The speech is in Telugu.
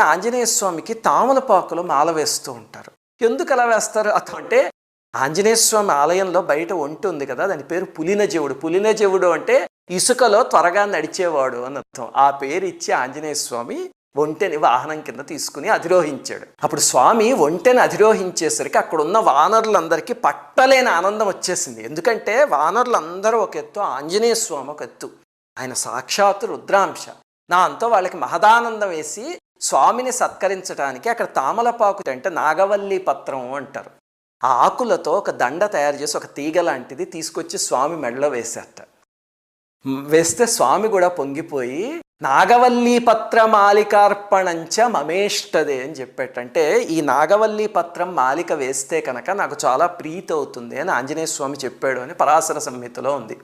ఆంజనేయ స్వామికి తామలపాకులో మాల వేస్తూ ఉంటారు. ఎందుకు అలా వేస్తారు అంటే ఆంజనేయ స్వామి ఆలయంలో బయట ఒంటి ఉంది కదా, దాని పేరు పులినజవుడు. పులినజవుడు అంటే ఇసుకలో త్వరగా నడిచేవాడు అని అర్థం. ఆ పేరు ఇచ్చి ఆంజనేయ స్వామి ఒంటెని వాహనం కింద తీసుకుని అధిరోహించాడు. అప్పుడు స్వామి ఒంటెని అధిరోహించేసరికి అక్కడ ఉన్న వానరులందరికీ పట్టలేని ఆనందం వచ్చేసింది. ఎందుకంటే వానరులందరూ ఒక ఎత్తు, ఆంజనేయ స్వామి ఒక ఎత్తు, ఆయన సాక్షాత్తు రుద్రాంశ. దాంతో వాళ్ళకి మహదానందం వేసి స్వామిని సత్కరించడానికి అక్కడ తామలపాకు అంటే నాగవల్లి పత్రం అంటారు, ఆ ఆకులతో ఒక దండ తయారు చేసి ఒక తీగ లాంటిది తీసుకొచ్చి స్వామి మెడలో వేసేట. వేస్తే స్వామి కూడా పొంగిపోయి నాగవల్లి పత్ర మాలికార్పణంచ మమేష్టదే అని చెప్పేటంటే ఈ నాగవల్లి పత్రం మాలిక వేస్తే కనుక నాకు చాలా ప్రీతి అవుతుంది అని ఆంజనేయ స్వామి చెప్పాడు అని పరాశర సంహితలో ఉంది.